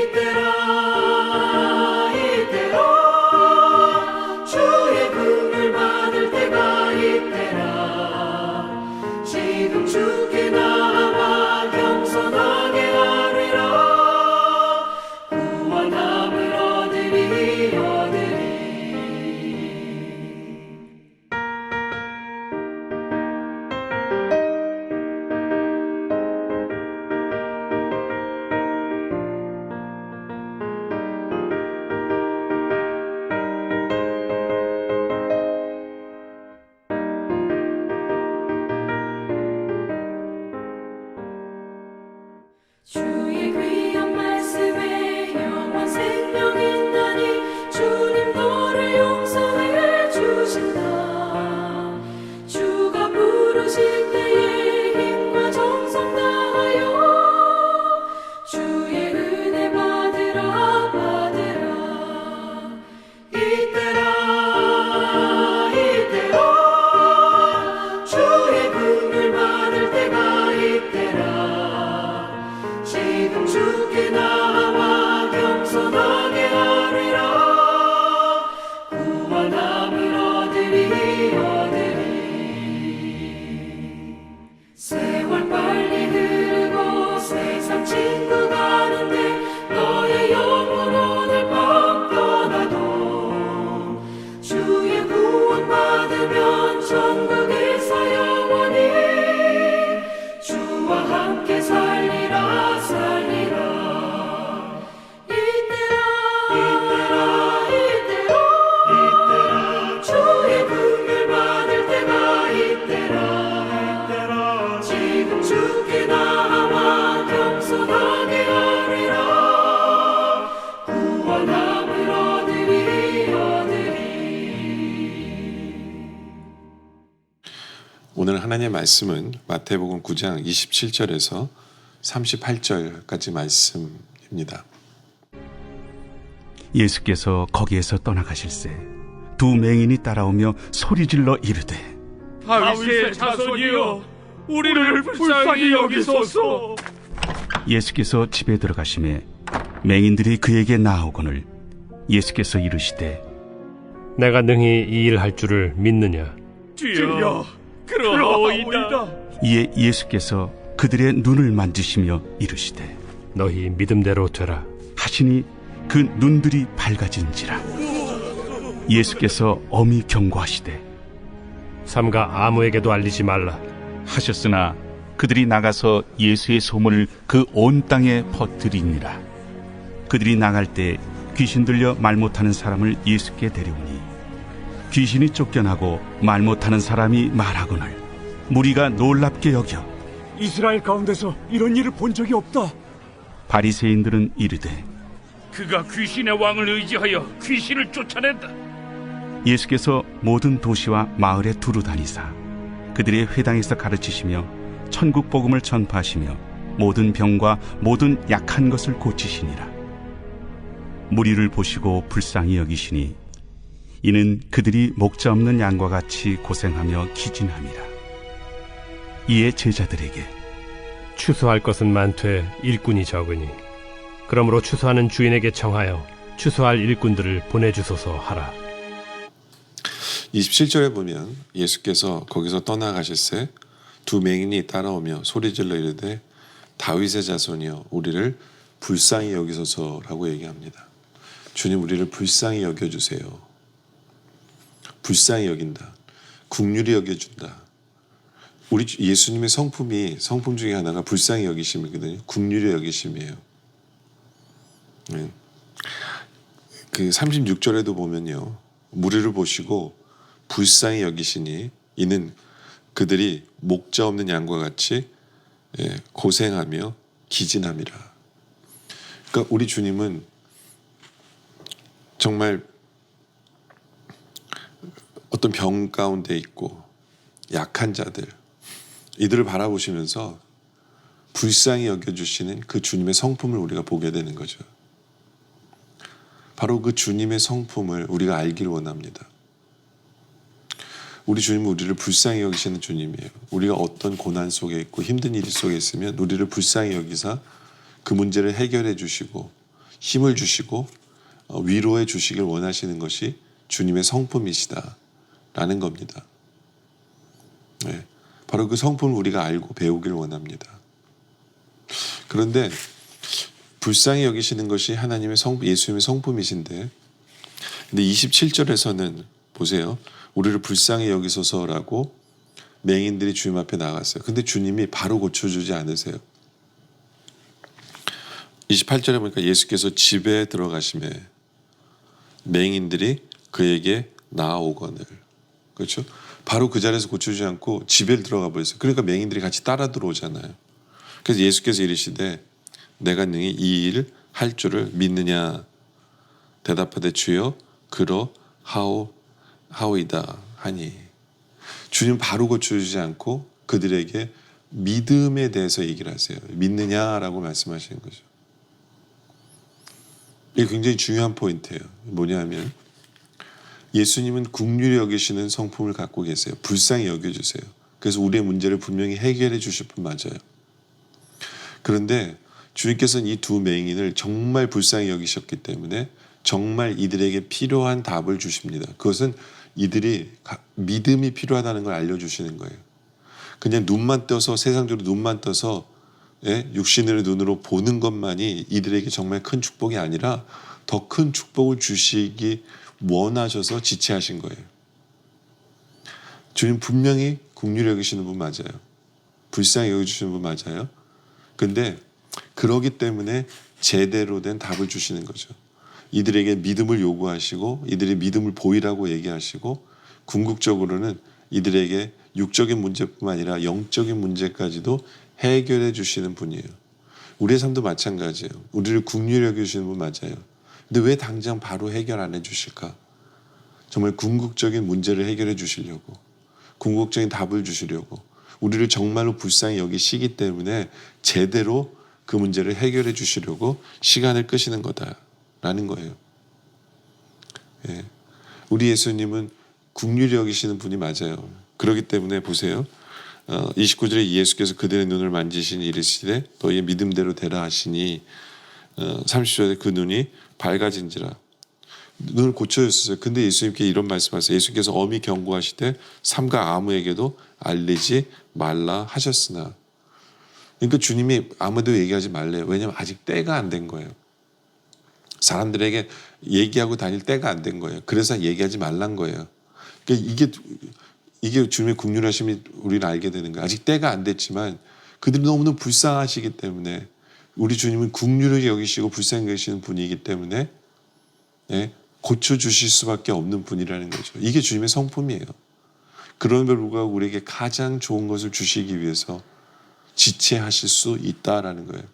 이때라 주의 긍휼 받을 때가 이때라 지금 주께 나와 겸손하게 하리라 구원함을 얻으리 주의 귀한 말씀에 영원 생명 있나니 주님 너를 용서해 주신다 주가 부르실 때에 힘과 정성 다하여 주의 은혜 받으라 이때라 주의 긍휼 받을 때가 이때라 지금 주께 나와 겸손하게 하리라 구원함을 얻으리 세월 빨리 흐르고 세상 친구 가는데 너의 영혼 오늘 밤 떠나도 주의 구원 받으면 천국에서 영원히 주와 함께 살리라 이때라 주의 긍휼 받을 때가 이때라 지금 주께 나와 겸손하게 하리라 구원함을 얻으리 오늘 하나님의 말씀은 마태복음 9장 27절에서 38절까지 말씀입니다. 예수께서 거기에서 떠나가실새 두 맹인이 따라오며 소리질러 이르되 다윗의 자손이여 우리를 불쌍히 여기소서. 예수께서 집에 들어가시매 맹인들이 그에게 나아오거늘 예수께서 이르시되 내가 능히 이 일 할 줄을 믿느냐. 주여 그러하오이다. 이에 예수께서 그들의 눈을 만지시며 이르시되 너희 믿음대로 되라. 하시니 그 눈들이 밝아진지라. 예수께서 엄히 경고하시되 삼가 아무에게도 알리지 말라 하셨으나 그들이 나가서 예수의 소문을 그 온 땅에 퍼뜨리니라. 그들이 나갈 때 귀신 들려 말 못하는 사람을 예수께 데려오니 귀신이 쫓겨나고 말 못하는 사람이 말하거늘 무리가 놀랍게 여겨 이스라엘 가운데서 이런 일을 본 적이 없다. 바리새인들은 이르되 그가 귀신의 왕을 의지하여 귀신을 쫓아낸다. 예수께서 모든 도시와 마을에 두루 다니사 그들의 회당에서 가르치시며 천국 복음을 전파하시며 모든 병과 모든 약한 것을 고치시니라. 무리를 보시고 불쌍히 여기시니 이는 그들이 목자 없는 양과 같이 고생하며 기진함이라. 이에 제자들에게 추수할 것은 많되 일꾼이 적으니 그러므로 추수하는 주인에게 청하여 추수할 일꾼들을 보내주소서 하라. 27절에 보면 예수께서 거기서 떠나가실새 두 맹인이 따라오며 소리질러 이르되 다윗의 자손이여 우리를 불쌍히 여기소서라고 얘기합니다. 주님 우리를 불쌍히 여겨주세요. 불쌍히 여긴다. 긍휼히 여겨준다. 우리 예수님의 성품 중에 하나가 불쌍히 여기심이거든요. 긍휼히 여기심이에요. 그 36절에도 보면요. 무리를 보시고 불쌍히 여기시니 이는 그들이 목자 없는 양과 같이 고생하며 기진함이라. 그러니까 우리 주님은 정말 어떤 병 가운데 있고 약한 자들 이들을 바라보시면서 불쌍히 여겨주시는 그 주님의 성품을 우리가 보게 되는 거죠. 바로 그 주님의 성품을 우리가 알기를 원합니다. 우리 주님은 우리를 불쌍히 여기시는 주님이에요. 우리가 어떤 고난 속에 있고 힘든 일 속에 있으면 우리를 불쌍히 여기사 그 문제를 해결해 주시고 힘을 주시고 위로해 주시길 원하시는 것이 주님의 성품이시다라는 겁니다. 네, 바로 그 성품을 우리가 알고 배우길 원합니다. 그런데 불쌍히 여기시는 것이 하나님의 예수님의 성품이신데, 근데 27절에서는 보세요. 우리를 불쌍히 여기소서라고 맹인들이 주님 앞에 나갔어요. 근데 주님이 바로 고쳐주지 않으세요. 28절에 보니까 예수께서 집에 들어가심에 맹인들이 그에게 나아오거늘. 그렇죠? 바로 그 자리에서 고쳐주지 않고 집에 들어가 버렸어요. 그러니까 맹인들이 같이 따라 들어오잖아요. 그래서 예수께서 이르시되 내가 능히 이 일 할 줄을 믿느냐? 대답하되 주여 그러하오이다 하니. 주님 바로 고쳐주지 않고 그들에게 믿음에 대해서 얘기를 하세요. 믿느냐라고 말씀하시는 거죠. 이게 굉장히 중요한 포인트예요. 뭐냐면 예수님은 긍휼히 여기시는 성품을 갖고 계세요. 불쌍히 여겨주세요. 그래서 우리의 문제를 분명히 해결해 주실 분 맞아요. 그런데 주님께서는 이 두 맹인을 정말 불쌍히 여기셨기 때문에 정말 이들에게 필요한 답을 주십니다. 그것은 이들이 믿음이 필요하다는 걸 알려주시는 거예요. 그냥 눈만 떠서 세상적으로 눈만 떠서 육신의 눈으로 보는 것만이 이들에게 정말 큰 축복이 아니라 더 큰 축복을 주시기 원하셔서 지체하신 거예요. 주님 분명히 긍휼히 여기시는 분 맞아요. 불쌍히 여겨주시는 분 맞아요. 근데 그러기 때문에 제대로 된 답을 주시는 거죠. 이들에게 믿음을 요구하시고 이들의 믿음을 보이라고 얘기하시고 궁극적으로는 이들에게 육적인 문제뿐만 아니라 영적인 문제까지도 해결해 주시는 분이에요. 우리의 삶도 마찬가지예요. 우리를 긍휼히 여겨주시는 분 맞아요. 근데 왜 당장 바로 해결 안 해주실까? 정말 궁극적인 문제를 해결해 주시려고, 궁극적인 답을 주시려고, 우리를 정말로 불쌍히 여기시기 때문에 제대로 그 문제를 해결해 주시려고 시간을 끄시는 거다라는 거예요. 예. 우리 예수님은 긍휼히 여기시는 분이 맞아요. 그렇기 때문에 보세요. 29절에 예수께서 그들의 눈을 만지시니 이르시되 너희의 믿음대로 되라 하시니 30절에 그 눈이 밝아진지라. 눈을 고쳐줬어요. 근데 예수님께 이런 말씀하세요. 예수께서 엄히 경고하시되 삼가 아무에게도 알리지 말라 하셨으나. 그러니까 주님이 아무도 얘기하지 말래요. 왜냐하면 아직 때가 안 된 거예요. 사람들에게 얘기하고 다닐 때가 안 된 거예요. 그래서 얘기하지 말란 거예요. 그러니까 이게 주님의 긍휼하심이 우리는 알게 되는 거예요. 아직 때가 안 됐지만 그들이 너무너무 불쌍하시기 때문에 우리 주님은 긍휼히 여기시고 불쌍히 여기시는 분이기 때문에 고쳐주실 수밖에 없는 분이라는 거죠. 이게 주님의 성품이에요. 그럼에도 불구하고 우리에게 가장 좋은 것을 주시기 위해서 지체하실 수 있다라는 거예요.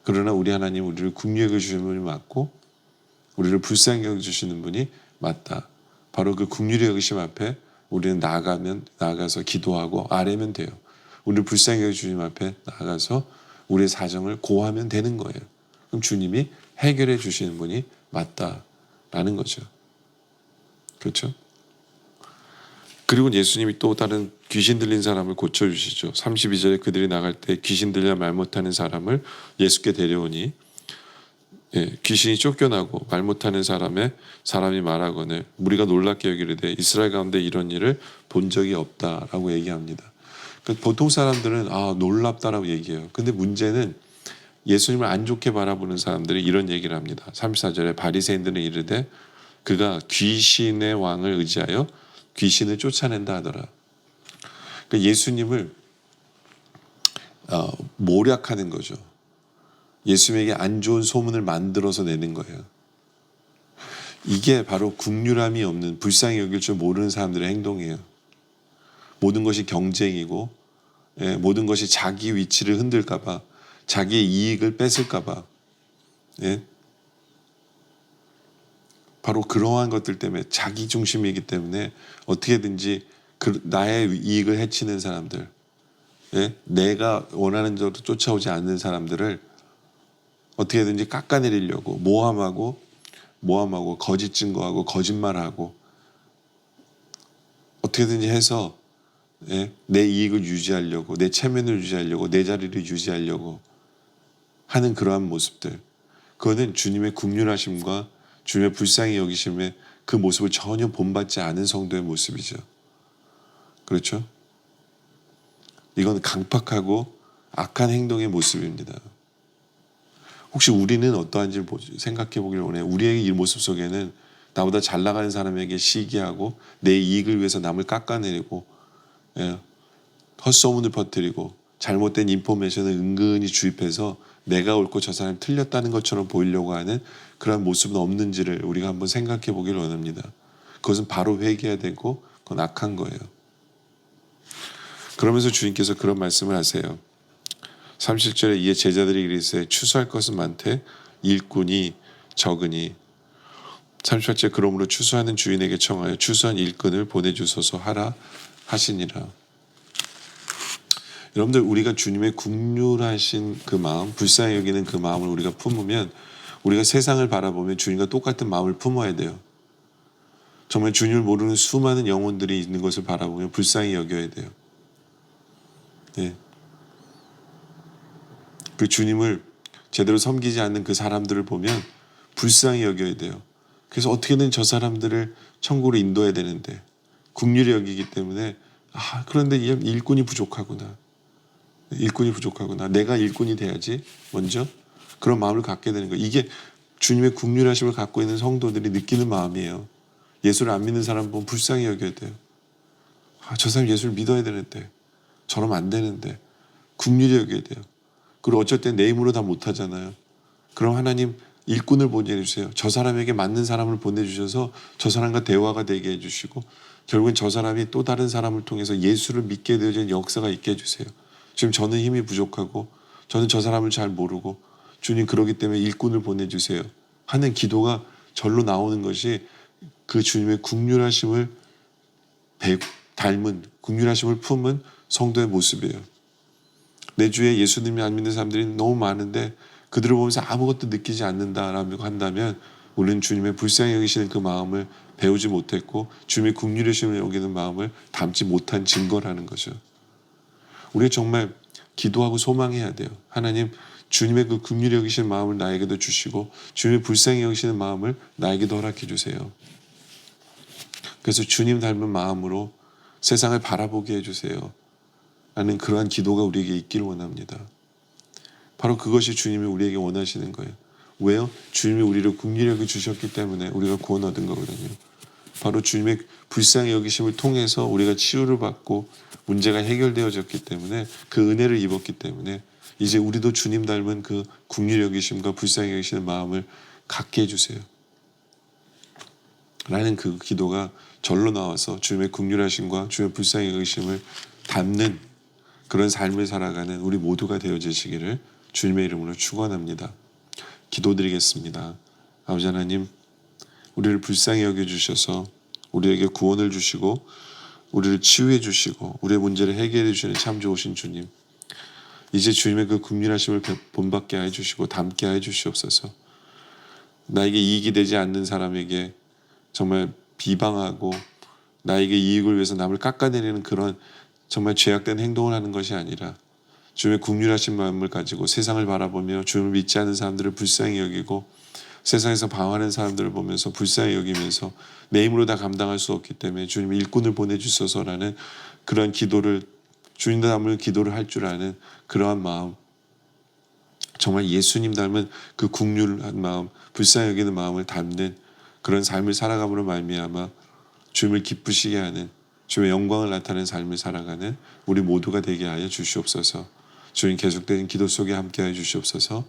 그러나 우리 하나님 우리를 긍휼히 여겨주시는 분이 맞고 우리를 불쌍히 여겨주시는 분이 맞다. 바로 그 긍휼히 여기심 앞에 우리는 나아가서 기도하고 아뢰면 돼요. 우리를 불쌍히 여겨주시는 앞에 나아가서 우리의 사정을 고하면 되는 거예요. 그럼 주님이 해결해 주시는 분이 맞다라는 거죠. 그렇죠? 그리고 예수님이 또 다른 귀신 들린 사람을 고쳐주시죠. 32절에 그들이 나갈 때 귀신 들려 말 못하는 사람을 예수께 데려오니 귀신이 쫓겨나고 말 못하는 사람이 말하거늘 무리가 놀랍게 여기르되 이스라엘 가운데 이런 일을 본 적이 없다라고 얘기합니다. 그러니까 보통 사람들은 놀랍다라고 얘기해요. 근데 문제는 예수님을 안 좋게 바라보는 사람들이 이런 얘기를 합니다. 34절에 바리새인들은 이르되 그가 귀신의 왕을 의지하여 귀신을 쫓아낸다 하더라. 그러니까 예수님을 모략하는 거죠. 예수님에게 안 좋은 소문을 만들어서 내는 거예요. 이게 바로 긍휼함이 없는 불쌍히 여길 줄 모르는 사람들의 행동이에요. 모든 것이 경쟁이고 모든 것이 자기 위치를 흔들까 봐 자기의 이익을 뺏을까 봐 바로 그러한 것들 때문에 자기 중심이기 때문에 어떻게든지 나의 이익을 해치는 사람들 내가 원하는 대로 쫓아오지 않는 사람들을 어떻게든지 깎아내리려고 모함하고 거짓 증거하고 거짓말하고 어떻게든지 해서 내 이익을 유지하려고 내 체면을 유지하려고 내 자리를 유지하려고 하는 그러한 모습들. 그거는 주님의 긍휼하심과 주님의 불쌍히 여기심의 그 모습을 전혀 본받지 않은 성도의 모습이죠. 그렇죠? 이건 강팍하고 악한 행동의 모습입니다. 혹시 우리는 어떠한지 생각해 보길 원해요. 우리의 이 모습 속에는 나보다 잘 나가는 사람에게 시기하고 내 이익을 위해서 남을 깎아내리고 헛소문을 퍼뜨리고 잘못된 인포메이션을 은근히 주입해서 내가 옳고 저 사람이 틀렸다는 것처럼 보이려고 하는 그런 모습은 없는지를 우리가 한번 생각해 보길 원합니다. 그것은 바로 회개해야 되고 그건 악한 거예요. 그러면서 주님께서 그런 말씀을 하세요. 37절에 이에 제자들이 이르되 추수할 것은 많되 일꾼이 적으니 38절 그러므로 추수하는 주인에게 청하여 추수한 일꾼을 보내주소서 하라 하시니라. 여러분들 우리가 주님의 긍휼하신 그 마음, 불쌍히 여기는 그 마음을 우리가 품으면 우리가 세상을 바라보면 주님과 똑같은 마음을 품어야 돼요. 정말 주님을 모르는 수많은 영혼들이 있는 것을 바라보면 불쌍히 여겨야 돼요. 네. 그 주님을 제대로 섬기지 않는 그 사람들을 보면 불쌍히 여겨야 돼요. 그래서 어떻게든 저 사람들을 천국으로 인도해야 되는데 긍휼히 여기기 때문에 그런데 일꾼이 부족하구나. 일꾼이 부족하구나. 내가 일꾼이 돼야지 먼저 그런 마음을 갖게 되는 거예요. 이게 주님의 긍휼하심을 갖고 있는 성도들이 느끼는 마음이에요. 예수를 안 믿는 사람 보면 불쌍히 여겨야 돼요. 저 사람 예수를 믿어야 되는데 저러면 안 되는데 긍휼히 여겨야 돼요. 그리고 어쩔 땐 내 힘으로 다 못하잖아요. 그럼 하나님 일꾼을 보내주세요. 저 사람에게 맞는 사람을 보내주셔서 저 사람과 대화가 되게 해주시고 결국엔 저 사람이 또 다른 사람을 통해서 예수를 믿게 되어지는 역사가 있게 해주세요. 지금 저는 힘이 부족하고 저는 저 사람을 잘 모르고 주님 그러기 때문에 일꾼을 보내주세요 하는 기도가 절로 나오는 것이 그 주님의 긍휼하심을 닮은 긍휼하심을 품은 성도의 모습이에요. 내 주위에 예수님이 안 믿는 사람들이 너무 많은데 그들을 보면서 아무것도 느끼지 않는다라고 한다면 우리는 주님의 불쌍히 여기시는 그 마음을 배우지 못했고 주님의 긍휼하심을 여기는 마음을 담지 못한 증거라는 거죠. 우리가 정말 기도하고 소망해야 돼요. 하나님 주님의 그 긍휼히 여기시는 마음을 나에게도 주시고 주님의 불쌍히 여기시는 마음을 나에게도 허락해 주세요. 그래서 주님 닮은 마음으로 세상을 바라보게 해주세요 라는 그러한 기도가 우리에게 있기를 원합니다. 바로 그것이 주님이 우리에게 원하시는 거예요. 왜요? 주님이 우리를 긍휼히 여겨 주셨기 때문에 우리가 구원 얻은 거거든요. 바로 주님의 불쌍히 여기심을 통해서 우리가 치유를 받고 문제가 해결되어졌기 때문에 그 은혜를 입었기 때문에 이제 우리도 주님 닮은 그 긍휼히 여기심과 불쌍히 여기시는 마음을 갖게 해주세요 라는 그 기도가 절로 나와서 주님의 긍휼하심과 주님의 불쌍히 여기심을 담는 그런 삶을 살아가는 우리 모두가 되어지시기를 주님의 이름으로 축원합니다. 기도드리겠습니다. 아버지 하나님, 우리를 불쌍히 여겨주셔서 우리에게 구원을 주시고 우리를 치유해 주시고 우리의 문제를 해결해 주시는 참 좋으신 주님, 이제 주님의 그 긍휼하심을 본받게 하여 주시고 담게 하여 주시옵소서. 나에게 이익이 되지 않는 사람에게 정말 비방하고 나에게 이익을 위해서 남을 깎아내리는 그런 정말 죄악된 행동을 하는 것이 아니라 주님의 긍휼하신 마음을 가지고 세상을 바라보며 주님을 믿지 않는 사람들을 불쌍히 여기고 세상에서 방황하는 사람들을 보면서 불쌍히 여기면서 내 힘으로 다 감당할 수 없기 때문에 주님 일꾼을 보내주소서라는 그런 기도를 주님 닮은 기도를 할 줄 아는 그러한 마음, 정말 예수님 닮은 그 긍휼한 마음, 불쌍히 여기는 마음을 담는 그런 삶을 살아감으로 말미암아 주님을 기쁘시게 하는 주님의 영광을 나타내는 삶을 살아가는 우리 모두가 되게 하여 주시옵소서. 주님 계속되는 기도 속에 함께하여 주시옵소서.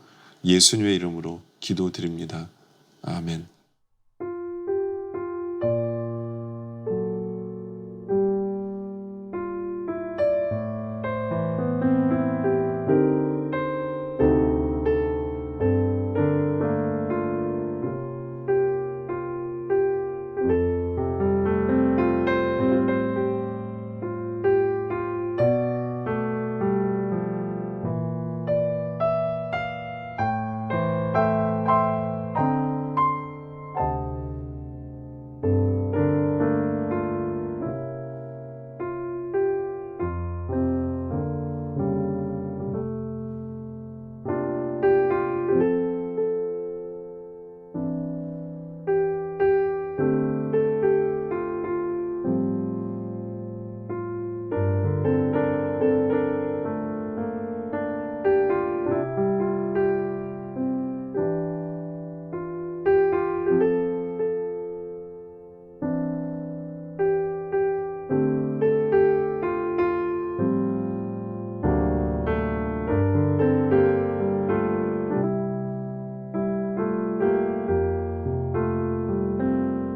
예수님의 이름으로 기도드립니다. 아멘.